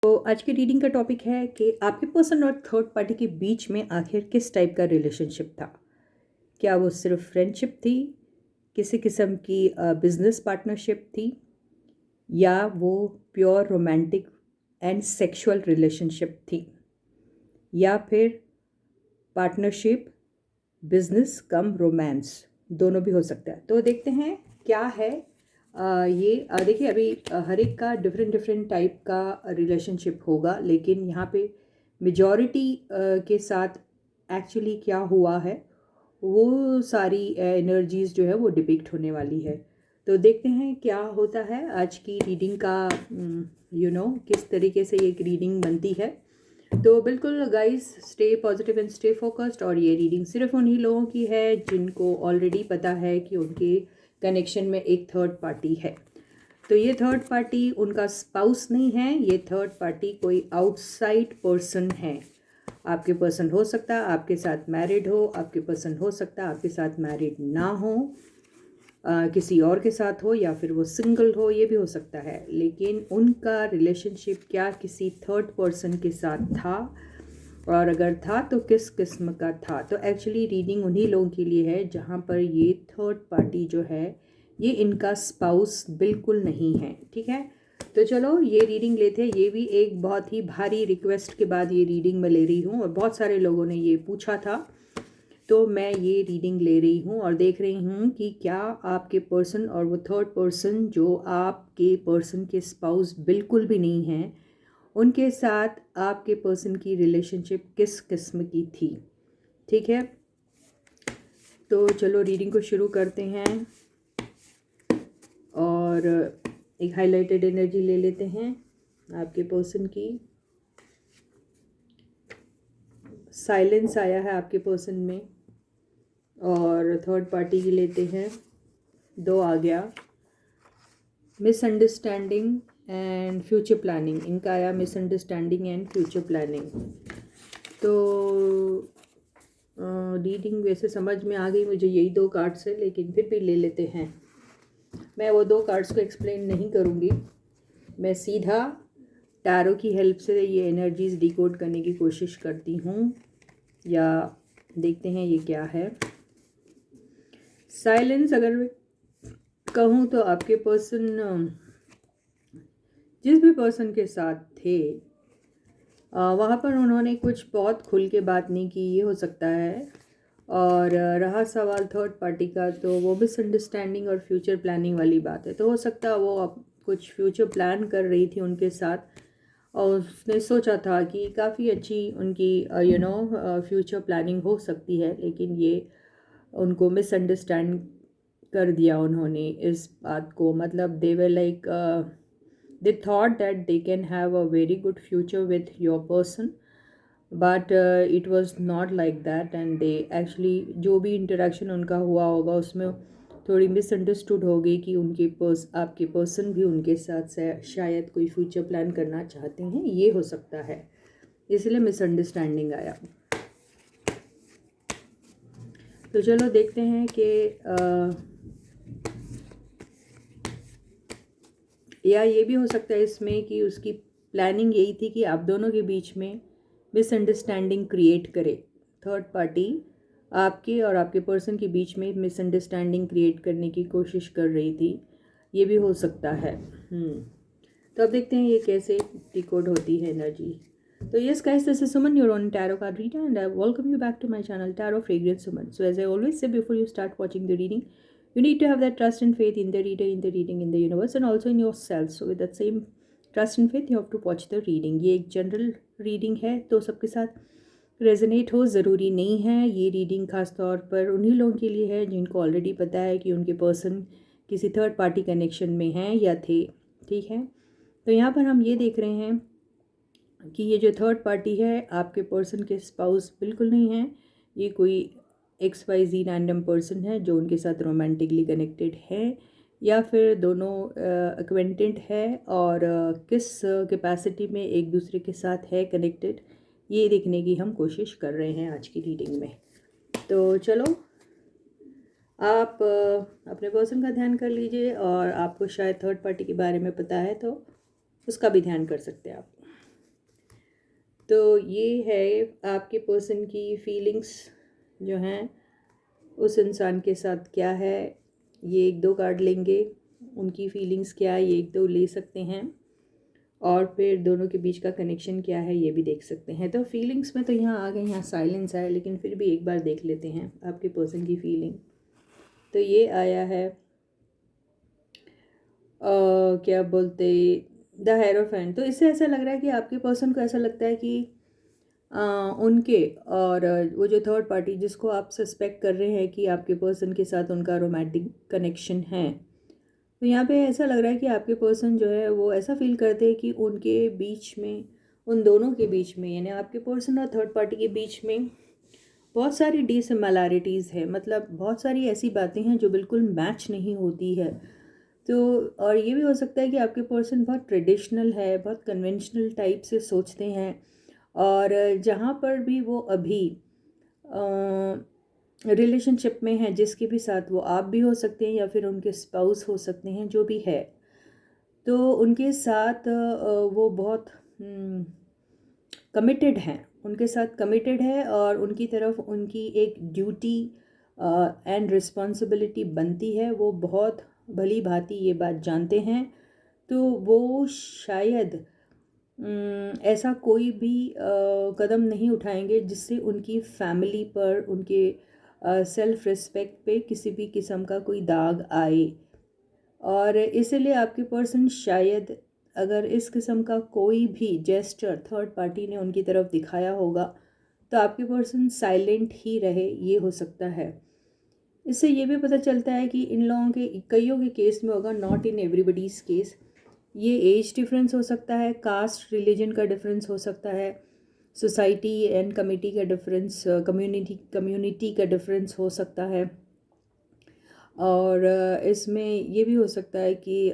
तो आज की रीडिंग का टॉपिक है कि आपके पर्सन और थर्ड पार्टी के बीच में आखिर किस टाइप का रिलेशनशिप था। क्या वो सिर्फ फ्रेंडशिप थी, किसी किस्म की बिजनेस पार्टनरशिप थी, या वो pure romantic and sexual relationship थी, या फिर पार्टनरशिप बिजनेस कम रोमांस, दोनों भी हो सकता है। तो देखते हैं क्या है। देखिए अभी हर एक का डिफरेंट डिफरेंट टाइप का रिलेशनशिप होगा, लेकिन यहाँ पे मेजॉरिटी के साथ एक्चुअली क्या हुआ है वो सारी एनर्जीज जो है वो डिपिक्ट होने वाली है। तो देखते हैं क्या होता है आज की रीडिंग का, किस तरीके से ये रीडिंग बनती है। तो बिल्कुल guys, stay positive and stay focused. और ये रीडिंग सिर्फ उन्हीं लोगों की है जिनको ऑलरेडी पता है कि उनके कनेक्शन में एक थर्ड पार्टी है। तो ये थर्ड पार्टी उनका स्पाउस नहीं है, ये थर्ड पार्टी कोई आउटसाइड पर्सन है। आपके पर्सन हो सकता है आपके साथ मैरिड हो, आपके पर्सन हो सकता है आपके साथ मैरिड ना हो, किसी और के साथ हो, या फिर वो सिंगल हो, ये भी हो सकता है। लेकिन उनका रिलेशनशिप क्या किसी थर्ड पर्सन के साथ था, और अगर था तो किस किस्म का था। तो एक्चुअली रीडिंग उन्हीं लोगों के लिए है जहाँ पर ये थर्ड पार्टी जो है ये इनका स्पाउस बिल्कुल नहीं है। ठीक है, तो चलो ये रीडिंग लेते हैं। ये भी एक बहुत ही भारी रिक्वेस्ट के बाद ये रीडिंग मैं ले रही हूँ, और बहुत सारे लोगों ने ये पूछा था, तो मैं ये रीडिंग ले रही हूँ और देख रही हूँ कि क्या आपके पर्सन और वो थर्ड पर्सन जो आपके पर्सन के स्पाउस बिल्कुल भी नहीं हैं, उनके साथ आपके पर्सन की रिलेशनशिप किस किस्म की थी। ठीक है, तो चलो रीडिंग को शुरू करते हैं और एक हाइलाइटेड एनर्जी ले लेते हैं आपके पर्सन की। साइलेंस आया है आपके पर्सन में, और थर्ड पार्टी की लेते हैं। 2 आ गया, मिसअंडरस्टैंडिंग एंड फ्यूचर प्लानिंग। इनका आया मिसअंडरस्टैंडिंग एंड फ्यूचर प्लानिंग। तो रीडिंग वैसे समझ में आ गई मुझे यही 2 कार्ड्स है, लेकिन फिर भी ले लेते हैं। मैं वो 2 कार्ड्स को एक्सप्लेन नहीं करूँगी, मैं सीधा टैरो की हेल्प से ये एनर्जीज डिकोड करने की कोशिश करती हूँ, या देखते हैं ये क्या है। साइलेंस अगर मैं कहूँ तो आपके पर्सन जिस भी पर्सन के साथ थे वहाँ पर उन्होंने कुछ बहुत खुल के बात नहीं की, ये हो सकता है। और रहा सवाल थर्ड पार्टी का, तो वो मिसअंडरस्टैंडिंग और फ्यूचर प्लानिंग वाली बात है। तो हो सकता है वो अब कुछ फ्यूचर प्लान कर रही थी उनके साथ, और उसने सोचा था कि काफ़ी अच्छी उनकी फ्यूचर प्लानिंग हो सकती है, लेकिन ये उनको मिसअंडरस्टैंड कर दिया उन्होंने इस बात को। मतलब they were like they thought that they can have a very good future with your person, but it was not like that, and they actually जो भी इंटरेक्शन उनका हुआ होगा उसमें थोड़ी मिसअंडरस्टूड हो गई कि आपके पर्सन भी उनके साथ शायद कोई फ्यूचर प्लान करना चाहते हैं, ये हो सकता है, इसलिए मिसअंडरस्टैंडिंग आया। तो चलो देखते हैं कि या ये भी हो सकता है इसमें कि उसकी प्लानिंग यही थी कि आप दोनों के बीच में मिसअंडरस्टैंडिंग क्रिएट करे। थर्ड पार्टी आपके और आपके पर्सन के बीच में मिसअंडरस्टैंडिंग क्रिएट करने की कोशिश कर रही थी, ये भी हो सकता है। तो अब देखते हैं ये कैसे डिकोड होती है एनर्जी। तो yes guys, this is Suman, your own tarot card reader, and I welcome you back to my channel tarot fragrance Suman. So as I always say before you start watching the reading, you need to have that trust and faith in the reader, in the reading, in the universe, and also in yourself. So with that same trust and faith you have to watch the reading. ये एक general reading है, तो सबके साथ resonate हो ज़रूरी नहीं है। ये रीडिंग खास तौर पर उन्हीं लोगों के लिए है जिनको ऑलरेडी पता है कि उनके पर्सन किसी थर्ड पार्टी कनेक्शन में हैं या थे। ठीक है, तो यहाँ पर हम ये देख रहे हैं कि ये जो थर्ड पार्टी है आपके पर्सन के स्पाउस बिल्कुल नहीं है। ये कोई XYZ रैंडम पर्सन है जो उनके साथ रोमांटिकली कनेक्टेड है, या फिर दोनों एक्वेंटेंट है, और किस कैपेसिटी में एक दूसरे के साथ है कनेक्टेड, ये देखने की हम कोशिश कर रहे हैं आज की रीडिंग में। तो चलो आप अपने पर्सन का ध्यान कर लीजिए, और आपको शायद थर्ड पार्टी के बारे में पता है तो उसका भी ध्यान कर सकते हैं आप। तो ये है आपके पर्सन की फीलिंग्स जो हैं उस इंसान के साथ क्या है। ये एक दो कार्ड लेंगे, उनकी फीलिंग्स क्या है ये एक दो ले सकते हैं, और फिर दोनों के बीच का कनेक्शन क्या है ये भी देख सकते हैं। तो फीलिंग्स में तो यहाँ आ गए, यहाँ साइलेंस है, लेकिन फिर भी एक बार देख लेते हैं आपके पर्सन की फीलिंग। तो ये आया है क्या बोलते, द हेरोफेंट। तो इससे ऐसा लग रहा है कि आपके पर्सन को ऐसा लगता है कि उनके और वो जो थर्ड पार्टी जिसको आप सस्पेक्ट कर रहे हैं कि आपके पर्सन के साथ उनका रोमांटिक कनेक्शन है, तो यहाँ पे ऐसा लग रहा है कि आपके पर्सन जो है वो ऐसा फील करते हैं कि उनके बीच में, उन दोनों के बीच में, यानी आपके पर्सन और थर्ड पार्टी के बीच में बहुत सारी डिसिमिलैरिटीज़ है। मतलब बहुत सारी ऐसी बातें हैं जो बिल्कुल मैच नहीं होती है। तो और ये भी हो सकता है कि आपके पर्सन बहुत ट्रेडिशनल है, बहुत कन्वेंशनल टाइप से सोचते हैं, और जहाँ पर भी वो अभी रिलेशनशिप में हैं, जिसके भी साथ, वो आप भी हो सकते हैं या फिर उनके स्पाउस हो सकते हैं, जो भी है, तो उनके साथ वो बहुत कमिटेड हैं, उनके साथ कमिटेड है, और उनकी तरफ उनकी एक ड्यूटी एंड रिस्पॉन्सिबिलिटी बनती है। वो बहुत भली भांति ये बात जानते हैं। तो वो शायद ऐसा कोई भी कदम नहीं उठाएंगे जिससे उनकी फैमिली पर, उनके सेल्फ रिस्पेक्ट पे किसी भी किस्म का कोई दाग आए। और इसीलिए आपके पर्सन शायद, अगर इस किस्म का कोई भी जेस्चर थर्ड पार्टी ने उनकी तरफ दिखाया होगा, तो आपके पर्सन साइलेंट ही रहे, ये हो सकता है। इससे ये भी पता चलता है कि इन लोगों के, कईयों के केस में होगा, नॉट इन एवरीबडीज केस, ये एज डिफरेंस हो सकता है, कास्ट रिलीजन का डिफरेंस हो सकता है, सोसाइटी एंड कमिटी का डिफरेंस, कम्युनिटी का डिफरेंस हो सकता है। और इसमें ये भी हो सकता है कि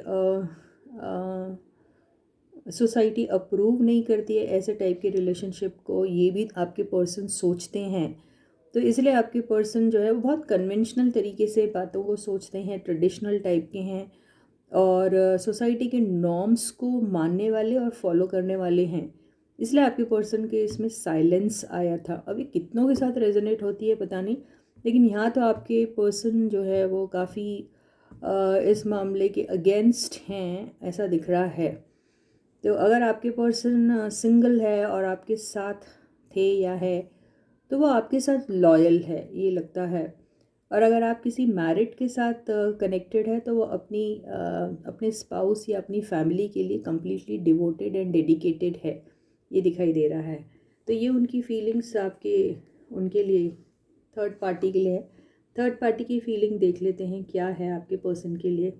सोसाइटी अप्रूव नहीं करती है ऐसे टाइप के रिलेशनशिप को, ये भी आपके पर्सन सोचते हैं। तो इसलिए आपके पर्सन जो है वो बहुत कन्वेंशनल तरीके से बातों को सोचते हैं, ट्रेडिशनल टाइप के हैं, और सोसाइटी के नॉर्म्स को मानने वाले और फॉलो करने वाले हैं। इसलिए आपके पर्सन के इसमें साइलेंस आया था। अभी कितनों के साथ रेजोनेट होती है पता नहीं, लेकिन यहाँ तो आपके पर्सन जो है वो काफ़ी इस मामले के अगेंस्ट हैं, ऐसा दिख रहा है। तो अगर आपके पर्सन सिंगल है और आपके साथ थे या है, तो वो आपके साथ लॉयल है, ये लगता है। और अगर आप किसी मैरिड के साथ कनेक्टेड है, तो वो अपने स्पाउस या अपनी फैमिली के लिए कम्प्लीटली डिवोटेड एंड डेडिकेटेड है, ये दिखाई दे रहा है। तो ये उनकी फीलिंग्स आपके, उनके लिए, थर्ड पार्टी के लिए है। थर्ड पार्टी की फीलिंग देख लेते हैं क्या है आपके पर्सन के लिए।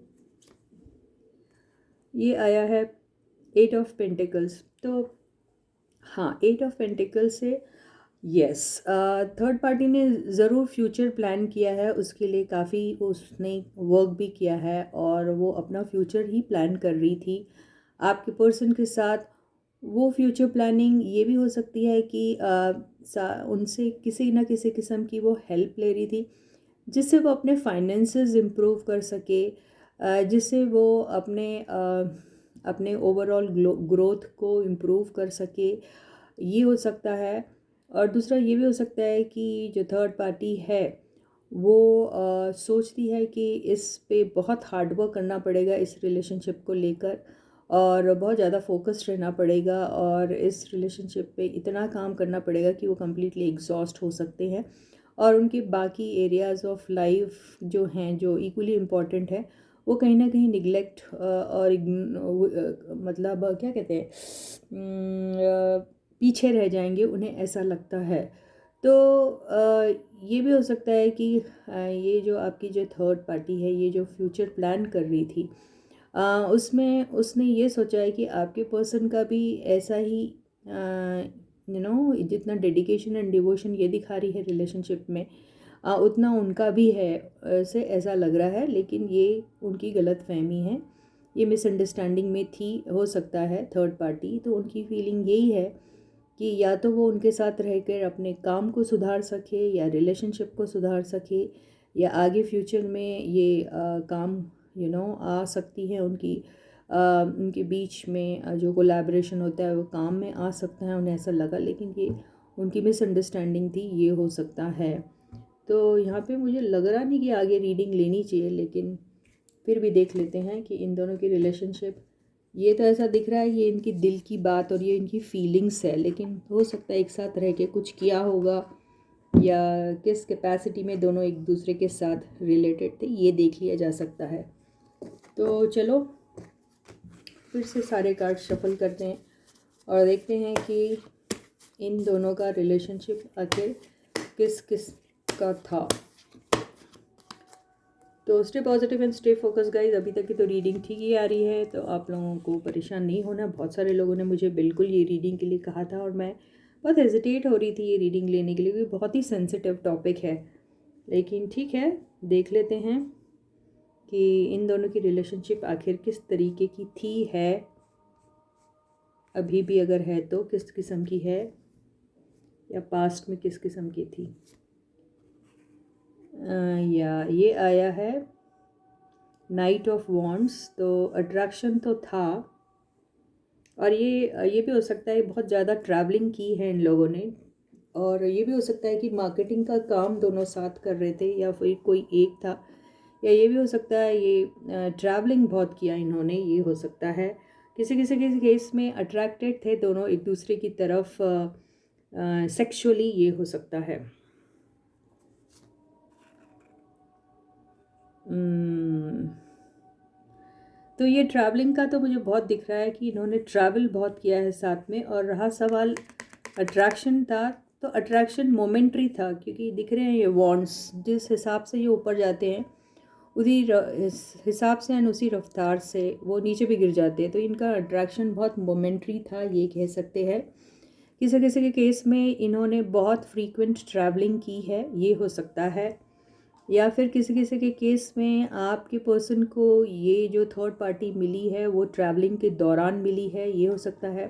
ये आया है एट ऑफ पेंटिकल्स। तो हाँ, एट ऑफ पेंटिकल्स से यस, थर्ड पार्टी ने ज़रूर फ्यूचर प्लान किया है, उसके लिए काफ़ी उसने वर्क भी किया है, और वो अपना फ्यूचर ही प्लान कर रही थी आपके पर्सन के साथ। वो फ्यूचर प्लानिंग ये भी हो सकती है कि उनसे किसी न किसी किस्म की वो हेल्प ले रही थी, जिससे वो अपने फाइनेंसेस इम्प्रूव कर सके, जिससे वो अपने ओवरऑल ग्रोथ को इम्प्रूव कर सके, ये हो सकता है। और दूसरा ये भी हो सकता है कि जो थर्ड पार्टी है वो सोचती है कि इस पे बहुत हार्ड वर्क करना पड़ेगा इस रिलेशनशिप को लेकर, और बहुत ज़्यादा फोकस्ड रहना पड़ेगा, और इस रिलेशनशिप पे इतना काम करना पड़ेगा कि वो कम्प्लीटली एग्जॉस्ट हो सकते हैं, और उनके बाकी एरियाज़ ऑफ लाइफ जो हैं, जो इक्वली इम्पॉर्टेंट है, वो कहीं ना कहीं निगलेक्ट और मतलब क्या कहते हैं, पीछे रह जाएंगे, उन्हें ऐसा लगता है। तो ये भी हो सकता है कि ये जो आपकी जो थर्ड पार्टी है, ये जो फ्यूचर प्लान कर रही थी, उसमें उसने ये सोचा है कि आपके पर्सन का भी ऐसा ही, जितना डेडिकेशन एंड डिवोशन ये दिखा रही है रिलेशनशिप में, उतना उनका भी है, ऐसे ऐसा लग रहा है। लेकिन ये उनकी गलत फहमी है, ये मिसअंडरस्टैंडिंग में थी, हो सकता है थर्ड पार्टी। तो उनकी फीलिंग यही है कि या तो वो उनके साथ रहकर अपने काम को सुधार सके, या रिलेशनशिप को सुधार सके, या आगे फ्यूचर में ये काम आ सकती है उनकी उनके बीच में जो कोलैबोरेशन होता है वो काम में आ सकता है, उन्हें ऐसा लगा, लेकिन ये उनकी मिसअंडरस्टैंडिंग थी, ये हो सकता है। तो यहाँ पे मुझे लग रहा नहीं कि आगे रीडिंग लेनी चाहिए, लेकिन फिर भी देख लेते हैं कि इन दोनों की रिलेशनशिप, ये तो ऐसा दिख रहा है ये इनकी दिल की बात और ये इनकी फीलिंग्स है, लेकिन हो सकता है एक साथ रह के कुछ किया होगा या किस कैपेसिटी में दोनों एक दूसरे के साथ रिलेटेड थे, ये देख लिया जा सकता है। तो चलो फिर से सारे कार्ड शफल करते हैं और देखते हैं कि इन दोनों का रिलेशनशिप आखिर किस किस का था। तो stay positive and stay focus guys. अभी तक की तो रीडिंग ठीक ही आ रही है, तो आप लोगों को परेशान नहीं होना। बहुत सारे लोगों ने मुझे बिल्कुल ये रीडिंग के लिए कहा था और मैं बहुत हेजिटेट हो रही थी ये रीडिंग लेने के लिए, क्योंकि बहुत ही सेंसिटिव टॉपिक है, लेकिन ठीक है, देख लेते हैं कि इन दोनों की रिलेशनशिप आखिर किस तरीके की थी, है अभी भी अगर है तो किस किस्म की है, या पास्ट में किस किस्म की थी। या ये आया है नाइट ऑफ वॉन्ड्स, तो अट्रैक्शन तो था, और ये भी हो सकता है बहुत ज़्यादा ट्रैवलिंग की है इन लोगों ने, और ये भी हो सकता है कि मार्केटिंग का काम दोनों साथ कर रहे थे या फिर कोई एक था, या ये भी हो सकता है ये ट्रैवलिंग बहुत किया इन्होंने, ये हो सकता है। किसी किसी के केस में अट्रैक्टेड थे दोनों एक दूसरे की तरफ सेक्सुअली, ये हो सकता है। तो ये ट्रैवलिंग का तो मुझे बहुत दिख रहा है कि इन्होंने ट्रैवल बहुत किया है साथ में। और रहा सवाल अट्रैक्शन था, तो अट्रैक्शन मोमेंट्री था, क्योंकि दिख रहे हैं ये वॉन्ड्स जिस हिसाब से ये ऊपर जाते हैं उसी हिसाब से एंड उसी रफ्तार से वो नीचे भी गिर जाते हैं, तो इनका अट्रैक्शन बहुत मोमेंट्री था, ये कह सकते हैं। किसी किसी के केस में इन्होंने बहुत फ्रीक्वेंट ट्रैवलिंग की है, ये हो सकता है। या फिर किसी किसी के केस में आपके पर्सन को ये जो थर्ड पार्टी मिली है वो ट्रैवलिंग के दौरान मिली है, ये हो सकता है।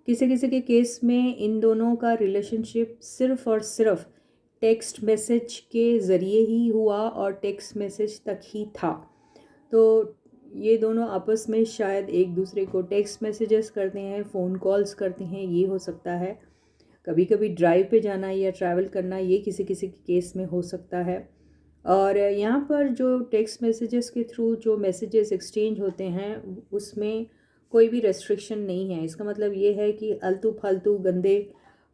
किसी किसी के केस में इन दोनों का रिलेशनशिप सिर्फ़ और सिर्फ टेक्स्ट मैसेज के ज़रिए ही हुआ और टेक्स्ट मैसेज तक ही था। तो ये दोनों आपस में शायद एक दूसरे को टेक्स्ट मैसेजेस करते हैं, फ़ोन कॉल्स करते हैं, ये हो सकता है। कभी कभी ड्राइव पे जाना या ट्रैवल करना, ये किसी किसी के केस में हो सकता है। और यहाँ पर जो टेक्स्ट मैसेजेस के थ्रू जो मैसेजेस एक्सचेंज होते हैं उसमें कोई भी रेस्ट्रिक्शन नहीं है। इसका मतलब ये है कि आलतू फालतू गंदे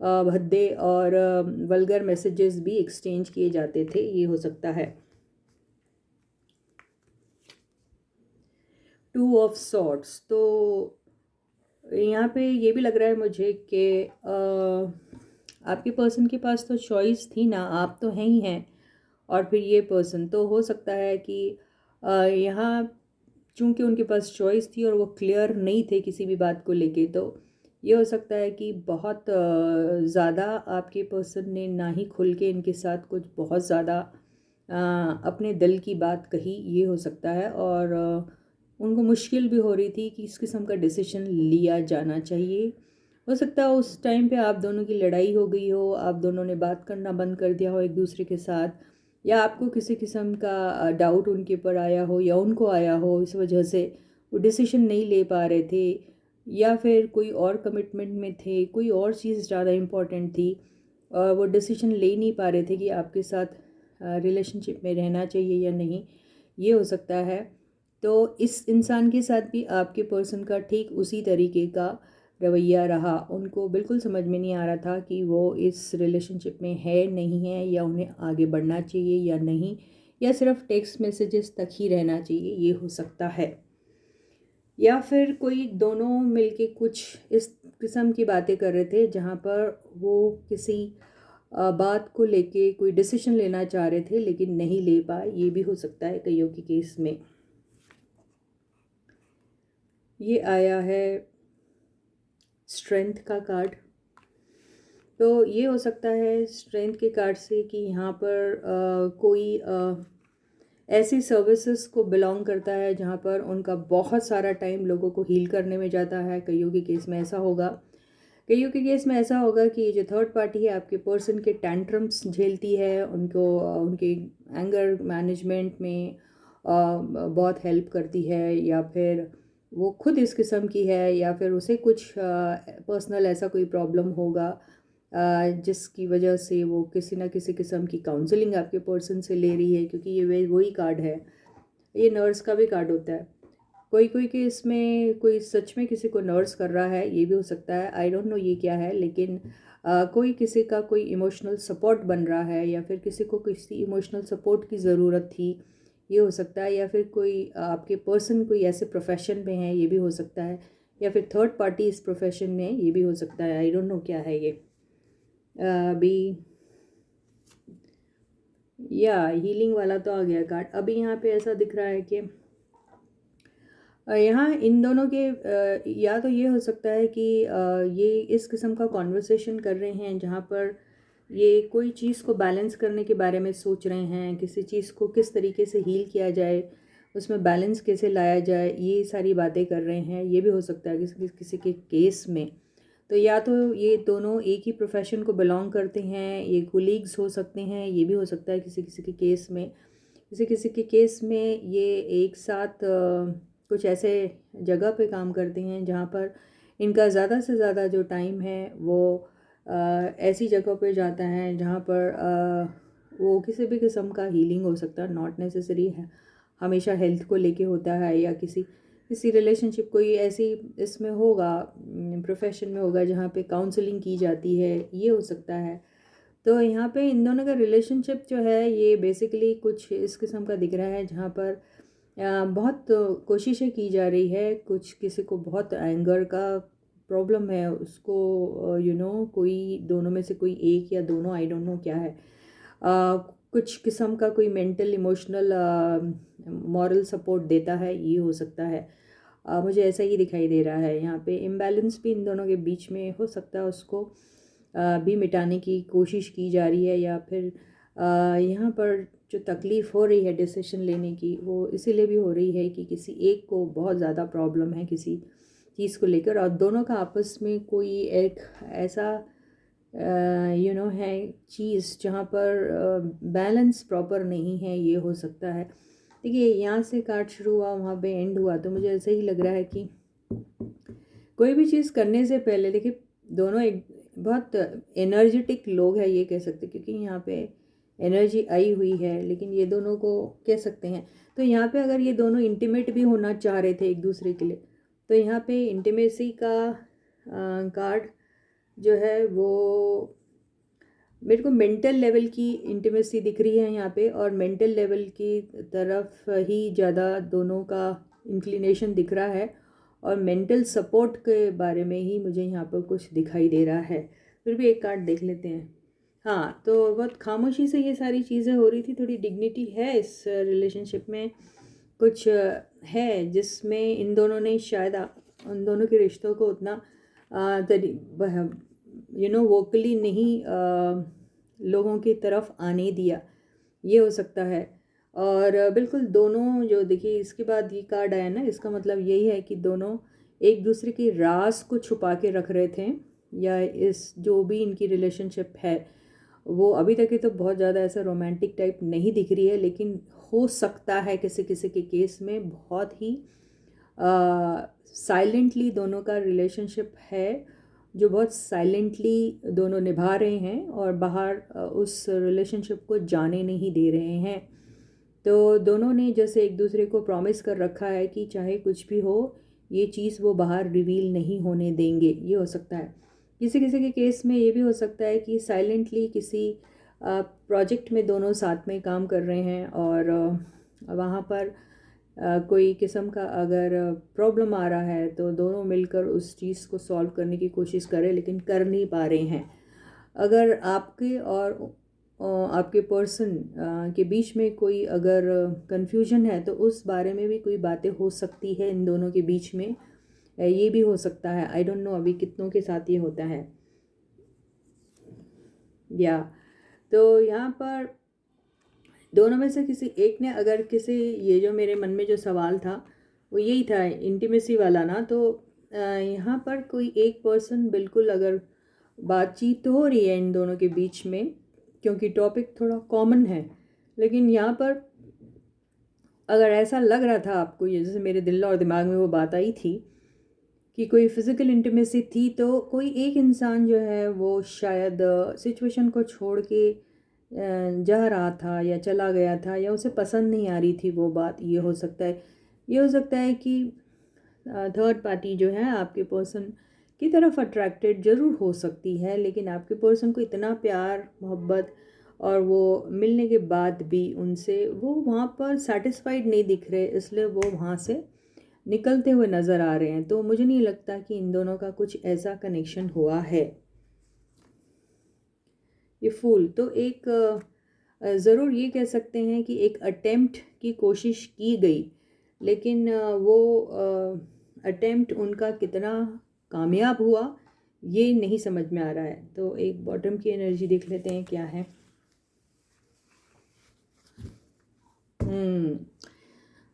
भद्दे और वल्गर मैसेजेस भी एक्सचेंज किए जाते थे, ये हो सकता है। टू ऑफ सॉर्ट्स, तो यहाँ पे ये भी लग रहा है मुझे कि आपके पर्सन के पास तो चॉइस थी ना, आप तो हैं ही हैं, और फिर ये पर्सन तो हो सकता है कि यहाँ चूंकि उनके पास चॉइस थी और वो क्लियर नहीं थे किसी भी बात को लेके, तो ये हो सकता है कि बहुत ज़्यादा आपके पर्सन ने ना ही खुल के इनके साथ कुछ बहुत ज़्यादा अपने दिल की बात कही, ये हो सकता है। और उनको मुश्किल भी हो रही थी कि इस किस्म का डिसीजन लिया जाना चाहिए। हो सकता है उस टाइम पे आप दोनों की लड़ाई हो गई हो, आप दोनों ने बात करना बंद कर दिया हो एक दूसरे के साथ, या आपको किसी किस्म का डाउट उनके ऊपर आया हो या उनको आया हो, इस वजह से वो डिसीजन नहीं ले पा रहे थे, या फिर कोई और कमिटमेंट में थे, कोई और चीज़ ज़्यादा इम्पोर्टेंट थी और वो डिसीजन ले नहीं पा रहे थे कि आपके साथ रिलेशनशिप में रहना चाहिए या नहीं, ये हो सकता है। तो इस इंसान के साथ भी आपके पर्सन का ठीक उसी तरीके का रवैया रहा। उनको बिल्कुल समझ में नहीं आ रहा था कि वो इस रिलेशनशिप में है नहीं है, या उन्हें आगे बढ़ना चाहिए या नहीं, या सिर्फ टेक्स्ट मैसेजेस तक ही रहना चाहिए, ये हो सकता है। या फिर कोई दोनों मिलके कुछ इस किस्म की बातें कर रहे थे जहाँ पर वो किसी बात को लेके कोई डिसीजन लेना चाह रहे थे लेकिन नहीं ले पाए, ये भी हो सकता है कईयों के केस में। ये आया है स्ट्रेंथ का कार्ड, तो ये हो सकता है स्ट्रेंथ के कार्ड से कि यहाँ पर कोई ऐसी सर्विसेज को बिलोंग करता है जहाँ पर उनका बहुत सारा टाइम लोगों को हील करने में जाता है। कईयों के केस में ऐसा होगा, कईयों के केस में ऐसा होगा कि जो थर्ड पार्टी है आपके पर्सन के टेंट्रम्स झेलती है, उनको उनके एंगर मैनेजमेंट में बहुत हेल्प करती है, या फिर वो खुद इस किस्म की है या फिर उसे कुछ पर्सनल ऐसा कोई प्रॉब्लम होगा जिसकी वजह से वो किसी ना किसी किस्म की काउंसलिंग आपके पर्सन से ले रही है, क्योंकि ये वही कार्ड है। ये नर्स का भी कार्ड होता है। कोई कोई केस में कोई सच में किसी को नर्स कर रहा है, ये भी हो सकता है। आई डोंट नो ये क्या है, लेकिन कोई किसी का कोई इमोशनल सपोर्ट बन रहा है या फिर किसी को किसी इमोशनल सपोर्ट की ज़रूरत थी, ये हो सकता है। या फिर कोई आपके पर्सन कोई ऐसे प्रोफेशन में है, ये भी हो सकता है। या फिर थर्ड पार्टी इस प्रोफेशन में है, ये भी हो सकता है। आई डोंट नो क्या है ये। अभी या हीलिंग वाला तो आ गया कार्ड। अभी यहाँ पे ऐसा दिख रहा है कि यहाँ इन दोनों के या तो ये हो सकता है कि ये इस किस्म का कॉन्वर्सेशन कर रहे हैं जहाँ पर ये कोई चीज़ को बैलेंस करने के बारे में सोच रहे हैं, किसी चीज़ को किस तरीके से हील किया जाए, उसमें बैलेंस कैसे लाया जाए, ये सारी बातें कर रहे हैं। ये भी हो सकता है किसी किसी के केस में। तो या तो ये दोनों एक ही प्रोफेशन को बिलोंग करते हैं, ये कोलीग्स हो सकते हैं, ये भी हो सकता है किसी किसी के केस में। किसी किसी के केस में ये एक साथ कुछ ऐसे जगह पे काम करते हैं जहाँ पर इनका ज़्यादा से ज़्यादा जो टाइम है वो ऐसी जगह पे जाता है जहाँ पर वो किसी भी किस्म का हीलिंग हो सकता है, नॉट नेसेसरी है हमेशा हेल्थ को लेके होता है, या किसी किसी रिलेशनशिप कोई ऐसी इसमें होगा, प्रोफेशन में होगा जहाँ पे काउंसलिंग की जाती है, ये हो सकता है। तो यहाँ पे इन दोनों का रिलेशनशिप जो है ये बेसिकली कुछ इस किस्म का दिख रहा है जहाँ पर बहुत कोशिशें की जा रही है। कुछ किसी को बहुत एंगर का प्रॉब्लम है, उसको कोई दोनों में से कोई एक या दोनों, आई डोंट नो क्या है। कुछ किस्म का कोई मेंटल इमोशनल मॉरल सपोर्ट देता है, ये हो सकता है। मुझे ऐसा ही दिखाई दे रहा है। यहाँ पे इम्बैलेंस भी इन दोनों के बीच में हो सकता है, उसको भी मिटाने की कोशिश की जा रही है। या फिर यहाँ पर जो तकलीफ़ हो रही है डिसीजन लेने की, वो इसीलिए भी हो रही है कि किसी एक को बहुत ज़्यादा प्रॉब्लम है किसी चीज़ को लेकर, और दोनों का आपस में कोई एक ऐसा है चीज़ जहाँ पर बैलेंस प्रॉपर नहीं है, ये हो सकता है। देखिए यहाँ से कार्ड शुरू हुआ, वहाँ पे एंड हुआ, तो मुझे ऐसे ही लग रहा है कि कोई भी चीज़ करने से पहले देखिए दोनों एक बहुत एनर्जेटिक लोग हैं, ये कह सकते, क्योंकि यहाँ पे एनर्जी आई हुई है। लेकिन ये दोनों को कह सकते हैं, तो यहाँ पे अगर ये दोनों इंटीमेट भी होना चाह रहे थे एक दूसरे के लिए, तो यहाँ पे इंटीमेसी का कार्ड जो है वो मेरे को मेंटल लेवल की इंटीमेसी दिख रही है यहाँ पे, और मेंटल लेवल की तरफ ही ज़्यादा दोनों का इंक्लिनेशन दिख रहा है, और मेंटल सपोर्ट के बारे में ही मुझे यहाँ पर कुछ दिखाई दे रहा है। फिर भी एक कार्ड देख लेते हैं। हाँ, तो बहुत खामोशी से ये सारी चीज़ें हो रही थी, थोड़ी डिग्निटी है इस रिलेशनशिप में, कुछ है जिसमें इन दोनों ने शायद उन दोनों के रिश्तों को उतना वोकली नहीं लोगों की तरफ आने दिया, ये हो सकता है। और बिल्कुल दोनों जो देखिए इसके बाद ये कार्ड आया ना, इसका मतलब यही है कि दोनों एक दूसरे की राज को छुपा के रख रहे थे, या इस जो भी इनकी रिलेशनशिप है वो अभी तक ही तो बहुत ज़्यादा ऐसा रोमांटिक टाइप नहीं दिख रही है, लेकिन हो सकता है किसी किसी के केस में बहुत ही साइलेंटली दोनों का रिलेशनशिप है, जो बहुत साइलेंटली दोनों निभा रहे हैं और बाहर उस रिलेशनशिप को जाने नहीं दे रहे हैं। तो दोनों ने जैसे एक दूसरे को प्रॉमिस कर रखा है कि चाहे कुछ भी हो ये चीज़ वो बाहर रिवील नहीं होने देंगे, ये हो सकता है। किसी किसी के केस में ये भी हो सकता है कि साइलेंटली किसी प्रोजेक्ट में दोनों साथ में काम कर रहे हैं, और वहाँ पर कोई किस्म का अगर प्रॉब्लम आ रहा है तो दोनों मिलकर उस चीज़ को सॉल्व करने की कोशिश करें, लेकिन कर नहीं पा रहे हैं। अगर आपके और आपके पर्सन के बीच में कोई अगर कंफ्यूजन है, तो उस बारे में भी कोई बातें हो सकती है इन दोनों के बीच में, ये भी हो सकता है। आई डोंट नो अभी कितनों के साथ ये होता है। या तो यहाँ पर दोनों में से किसी एक ने अगर किसी, ये जो मेरे मन में जो सवाल था वो यही था इंटीमेसी वाला ना, तो यहाँ पर कोई एक पर्सन बिल्कुल, अगर बातचीत तो हो रही है इन दोनों के बीच में क्योंकि टॉपिक थोड़ा कॉमन है, लेकिन यहाँ पर अगर ऐसा लग रहा था आपको, ये जैसे मेरे दिल और दिमाग में वो बात आई थी कि कोई फिज़िकल इंटीमेसी थी, तो कोई एक इंसान जो है वो शायद सिचुएशन को छोड़ के जा रहा था या चला गया था, या उसे पसंद नहीं आ रही थी वो बात। ये हो सकता है, ये हो सकता है कि थर्ड पार्टी जो है आपके पर्सन की तरफ अट्रैक्टेड ज़रूर हो सकती है, लेकिन आपके पर्सन को इतना प्यार मोहब्बत और वो मिलने के बाद भी उनसे वो वहाँ पर सेटिस्फाइड नहीं दिख रहे, इसलिए वो वहाँ से निकलते हुए नज़र आ रहे हैं। तो मुझे नहीं लगता कि इन दोनों का कुछ ऐसा कनेक्शन हुआ है। ये फूल तो एक ज़रूर ये कह सकते हैं कि एक अटेम्प्ट की कोशिश की गई, लेकिन वो अटेम्प्ट उनका कितना कामयाब हुआ ये नहीं समझ में आ रहा है। तो एक बॉटम की एनर्जी देख लेते हैं क्या है।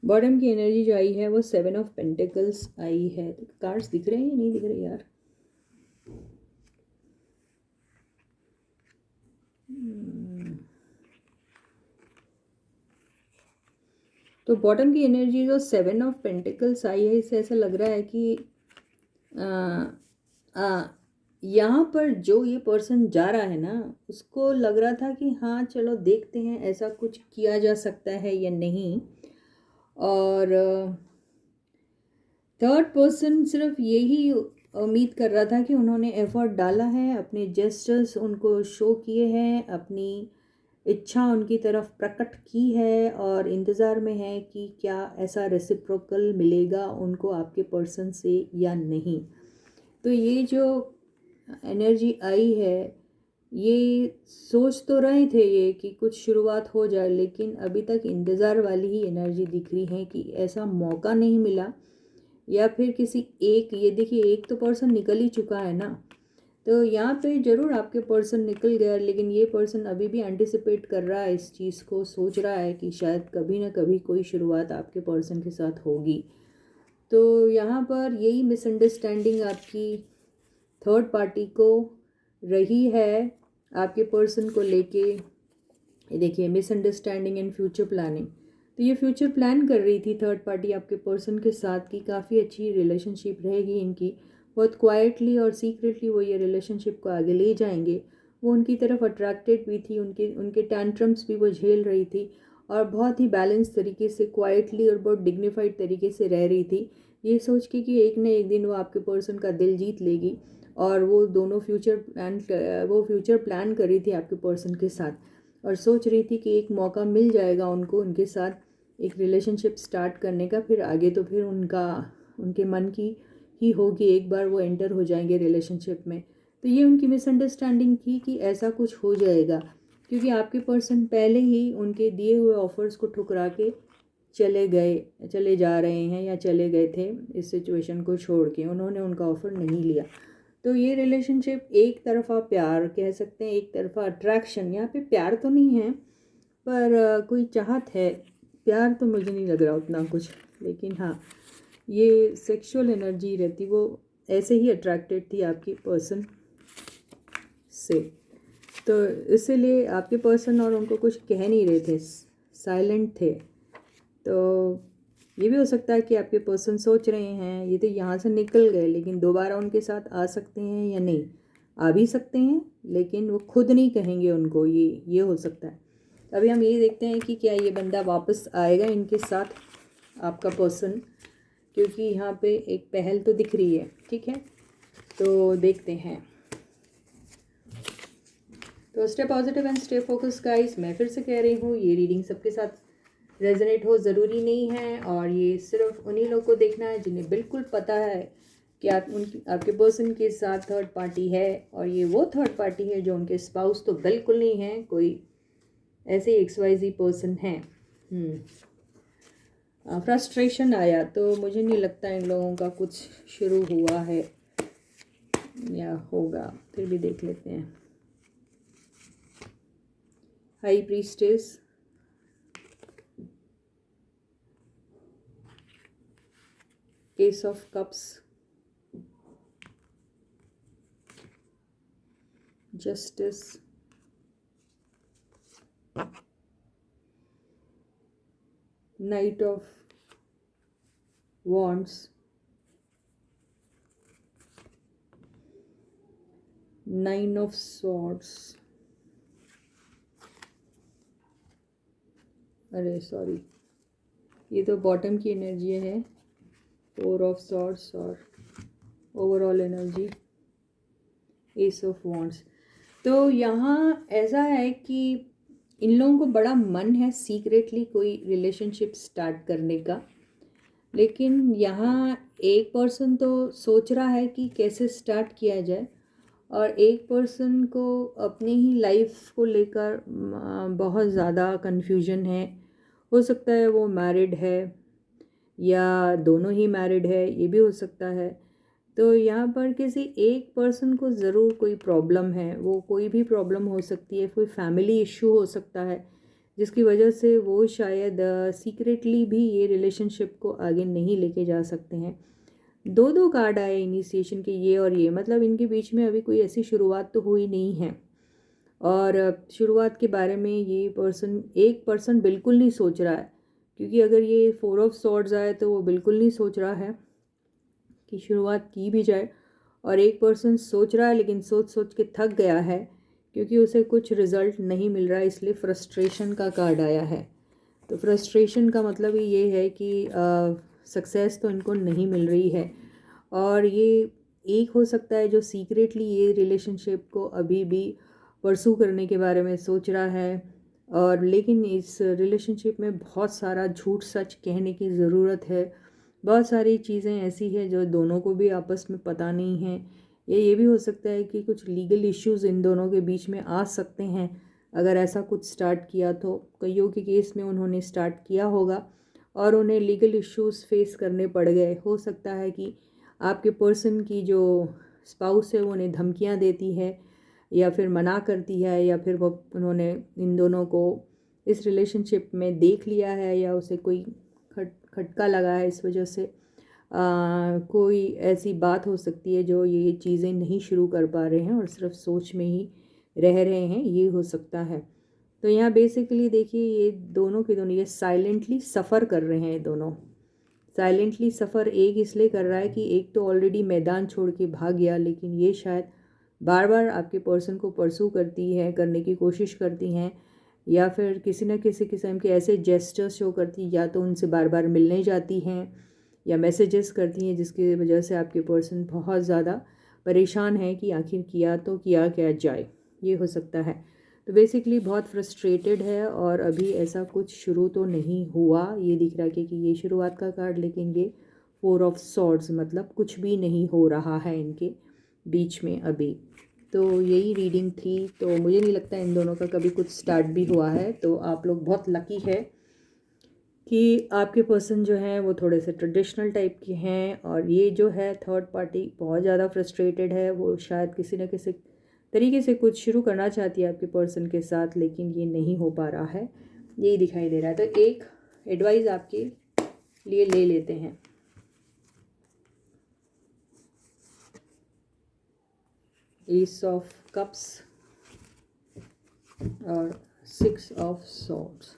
बॉटम की एनर्जी जो आई है वो 7 ऑफ पेंटिकल्स आई है। तो कार्ड्स दिख रहे हैं या नहीं दिख रहे यार? तो बॉटम की एनर्जी जो 7 ऑफ पेंटिकल्स आई है, इससे ऐसा लग रहा है कि यहाँ पर जो ये पर्सन जा रहा है ना, उसको लग रहा था कि हाँ चलो देखते हैं ऐसा कुछ किया जा सकता है या नहीं। और थर्ड पर्सन सिर्फ यही उम्मीद कर रहा था कि उन्होंने एफर्ट डाला है, अपने जेस्चर्स उनको शो किए हैं, अपनी इच्छा उनकी तरफ प्रकट की है और इंतज़ार में है कि क्या ऐसा रेसिप्रोकल मिलेगा उनको आपके पर्सन से या नहीं। तो ये जो एनर्जी आई है, ये सोच तो रहे थे ये कि कुछ शुरुआत हो जाए, लेकिन अभी तक इंतज़ार वाली ही एनर्जी दिख रही है कि ऐसा मौका नहीं मिला, या फिर किसी एक, ये देखिए एक तो पर्सन निकल ही चुका है ना। तो यहाँ पे ज़रूर आपके पर्सन निकल गया, लेकिन ये पर्सन अभी भी एंटिसिपेट कर रहा है इस चीज़ को, सोच रहा है कि शायद कभी ना कभी कोई शुरुआत आपके पर्सन के साथ होगी। तो यहाँ पर यही मिसअंडरस्टैंडिंग आपकी थर्ड पार्टी को रही है आपके पर्सन को लेके। ये देखिए मिसअंडरस्टैंडिंग एंड फ्यूचर प्लानिंग। तो ये फ्यूचर प्लान कर रही थी थर्ड पार्टी आपके पर्सन के साथ कि काफ़ी अच्छी रिलेशनशिप रहेगी इनकी, बहुत क्वाइटली और सीक्रेटली वो ये रिलेशनशिप को आगे ले जाएंगे। वो उनकी तरफ अट्रैक्टेड भी थी, उनके उनके टैंट्रम्स भी वो झेल रही थी, और बहुत ही बैलेंस तरीके से क्वाइटली और बहुत डिग्निफाइड तरीके से रह रही थी, ये सोच के कि एक न एक दिन वो आपके पर्सन का दिल जीत लेगी। और वो दोनों फ्यूचर प्लान कर रही थी आपके पर्सन के साथ, और सोच रही थी कि एक मौका मिल जाएगा उनको उनके साथ एक रिलेशनशिप स्टार्ट करने का, फिर आगे तो फिर उनके मन की ही होगी एक बार वो एंटर हो जाएंगे रिलेशनशिप में। तो ये उनकी मिसअंडरस्टैंडिंग थी कि ऐसा कुछ हो जाएगा, क्योंकि आपके पर्सन पहले ही उनके दिए हुए ऑफर्स को ठुकरा के चले जा रहे हैं या चले गए थे। इस सिचुएशन को छोड़ के उन्होंने उनका ऑफ़र नहीं लिया। तो ये रिलेशनशिप एक तरफ़ा प्यार कह सकते हैं, एक तरफ़ा अट्रैक्शन, यहाँ पे प्यार तो नहीं है पर कोई चाहत है। प्यार तो मुझे नहीं लग रहा उतना कुछ, लेकिन हाँ ये सेक्सुअल एनर्जी रहती, वो ऐसे ही अट्रैक्टेड थी आपकी पर्सन से। तो इसीलिए आपके पर्सन और उनको कुछ कह नहीं रहे थे, साइलेंट थे। तो ये भी हो सकता है कि आपके पर्सन सोच रहे हैं ये तो यहाँ से निकल गए, लेकिन दोबारा उनके साथ आ सकते हैं या नहीं। आ भी सकते हैं, लेकिन वो खुद नहीं कहेंगे उनको, ये हो सकता है। अभी हम ये देखते हैं कि क्या ये बंदा वापस आएगा इनके साथ, आपका पर्सन, क्योंकि यहाँ पे एक पहल तो दिख रही है। ठीक है, तो देखते हैं। तो stay positive and stay focus guys. मैं फिर से कह रही हूँ ये रीडिंग सबके साथ रेजोनेट हो ज़रूरी नहीं है, और ये सिर्फ उन्हीं लोग को देखना है जिन्हें बिल्कुल पता है कि आपके पर्सन के साथ थर्ड पार्टी है, और ये वो थर्ड पार्टी है जो उनके स्पाउस तो बिल्कुल नहीं है, कोई ऐसे XYZ पर्सन है। फ्रस्ट्रेशन आया, तो मुझे नहीं लगता इन लोगों का कुछ शुरू हुआ है या होगा, फिर भी देख लेते हैं। High priestess, S of cups, justice, Knight of Wands, Nine of Swords, अरे सॉरी, ये तो बॉटम की एनर्जी है, फोर ऑफ सॉर्ड्स और overall energy S of wands. तो यहाँ ऐसा है कि इन लोगों को बड़ा मन है सीक्रेटली कोई रिलेशनशिप स्टार्ट करने का, लेकिन यहाँ एक पर्सन तो सोच रहा है कि कैसे स्टार्ट किया जाए, और एक पर्सन को अपनी ही लाइफ को लेकर बहुत ज़्यादा कन्फ्यूजन है। हो सकता है वो मैरिड है या दोनों ही मैरिड है, ये भी हो सकता है। तो यहाँ पर किसी एक पर्सन को ज़रूर कोई प्रॉब्लम है, वो कोई भी प्रॉब्लम हो सकती है, कोई फैमिली इशू हो सकता है जिसकी वजह से वो शायद सीक्रेटली भी ये रिलेशनशिप को आगे नहीं लेके जा सकते हैं। दो दो कार्ड आए इनिशिएशन के, ये और ये, मतलब इनके बीच में अभी कोई ऐसी शुरुआत तो हुई नहीं है। और शुरुआत के बारे में ये एक पर्सन बिल्कुल नहीं सोच रहा है, क्योंकि अगर ये फोर ऑफ सॉर्ड्स आए तो वो बिल्कुल नहीं सोच रहा है कि शुरुआत की भी जाए। और एक पर्सन सोच रहा है लेकिन सोच सोच के थक गया है, क्योंकि उसे कुछ रिजल्ट नहीं मिल रहा है, इसलिए फ्रस्ट्रेशन का कार्ड आया है। तो फ्रस्ट्रेशन का मतलब ही ये है कि सक्सेस तो इनको नहीं मिल रही है, और ये एक हो सकता है जो सीक्रेटली ये रिलेशनशिप को अभी भी परसू करने के बारे में सोच रहा है। और लेकिन इस रिलेशनशिप में बहुत सारा झूठ सच कहने की ज़रूरत है, बहुत सारी चीज़ें ऐसी हैं जो दोनों को भी आपस में पता नहीं है। ये भी हो सकता है कि कुछ लीगल इश्यूज़ इन दोनों के बीच में आ सकते हैं। अगर ऐसा कुछ स्टार्ट किया तो कईयों के केस में उन्होंने स्टार्ट किया होगा और उन्हें लीगल इश्यूज़ फेस करने पड़ गए। हो सकता है कि आपके पर्सन की जो स्पाउस है वो उन्हें धमकियां देती है, या फिर मना करती है, या फिर वो उन्होंने इन दोनों को इस रिलेशनशिप में देख लिया है, या उसे कोई खटका लगा है, इस वजह से कोई ऐसी बात हो सकती है जो ये चीज़ें नहीं शुरू कर पा रहे हैं और सिर्फ सोच में ही रह रहे हैं, ये हो सकता है। तो यहाँ बेसिकली देखिए, ये दोनों के दोनों ये साइलेंटली सफ़र कर रहे हैं। दोनों साइलेंटली सफ़र एक इसलिए कर रहा है कि एक तो ऑलरेडी मैदान छोड़ के भाग गया, लेकिन ये शायद बार बार आपके पर्सन को परसू करती है, करने की कोशिश करती हैं, या फिर किसी न किसी किस्म के ऐसे जेस्चर्स शो करती, या तो उनसे बार बार मिलने जाती हैं या मैसेजेस करती हैं, जिसकी वजह से आपके पर्सन बहुत ज़्यादा परेशान है कि आखिर किया तो किया क्या जाए, ये हो सकता है। तो बेसिकली बहुत फ्रस्ट्रेटेड है, और अभी ऐसा कुछ शुरू तो नहीं हुआ। ये दिख रहा है कि ये शुरुआत का कार्ड, लेकिन ये फोर ऑफ सॉर्ड्स मतलब कुछ भी नहीं हो रहा है इनके बीच में अभी। तो यही रीडिंग थी। तो मुझे नहीं लगता इन दोनों का कभी कुछ स्टार्ट भी हुआ है। तो आप लोग बहुत लकी है कि आपके पर्सन जो हैं वो थोड़े से ट्रेडिशनल टाइप के हैं, और ये जो है थर्ड पार्टी बहुत ज़्यादा फ्रस्ट्रेटेड है। वो शायद किसी न किसी तरीके से कुछ शुरू करना चाहती है आपके पर्सन के साथ, लेकिन ये नहीं हो पा रहा है, यही दिखाई दे रहा है। तो एक एडवाइस आपके लिए ले लेते हैं। एस ऑफ कप्स और सिक्स ऑफ सॉर्ड्स।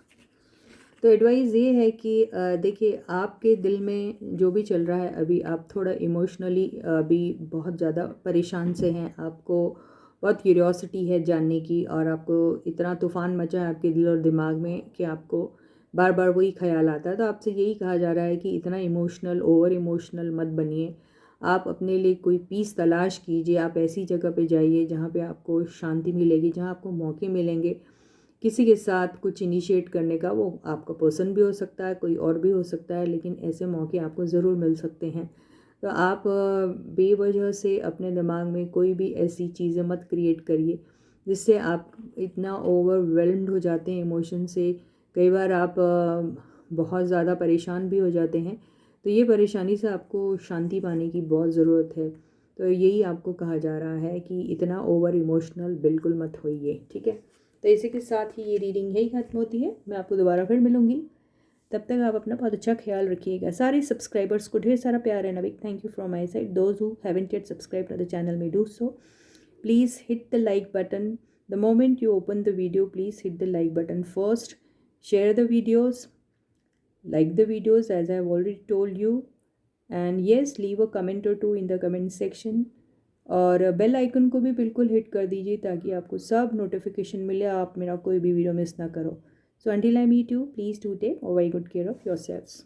तो एडवाइस ये है कि देखिए, आपके दिल में जो भी चल रहा है अभी, आप थोड़ा इमोशनली अभी बहुत ज़्यादा परेशान से हैं। आपको बहुत क्यूरियोसिटी है जानने की, और आपको इतना तूफ़ान मचा है आपके दिल और दिमाग में कि आपको बार बार वही ख्याल आता है। तो आपसे यही कहा जा रहा है कि इतना इमोशनल, ओवर इमोशनल मत बनिए। आप अपने लिए कोई पीस तलाश कीजिए। आप ऐसी जगह पे जाइए जहाँ पे आपको शांति मिलेगी, जहाँ आपको मौके मिलेंगे किसी के साथ कुछ इनिशिएट करने का। वो आपका पर्सन भी हो सकता है, कोई और भी हो सकता है, लेकिन ऐसे मौके आपको ज़रूर मिल सकते हैं। तो आप बेवजह से अपने दिमाग में कोई भी ऐसी चीज़ें मत क्रिएट करिए जिससे आप इतना ओवरवेल्म्ड हो जाते हैं इमोशन से। कई बार आप बहुत ज़्यादा परेशान भी हो जाते हैं। तो ये परेशानी से आपको शांति पाने की बहुत ज़रूरत है। तो यही आपको कहा जा रहा है कि इतना ओवर इमोशनल बिल्कुल मत होइए, ठीक है। तो इसी के साथ ही ये रीडिंग यही खत्म होती है। मैं आपको दोबारा फिर मिलूंगी, तब तक आप अपना बहुत अच्छा ख्याल रखिएगा। सारे सब्सक्राइबर्स को ढेर सारा प्यार and big thank you from my side. Those who haven't yet subscribe to the channel may do so. Please hit the like button. The moment you open the video, please hit the like button first. Share the videos. like the videos as I have already told you, and yes, leave a comment or two in the comment section. और bell icon को भी बिल्कुल hit कर दीजिए ताकि आपको सब notification मिले, आप मेरा कोई भी वीडियो मिस ना करो. So until I meet you, please do take very good care of your selves.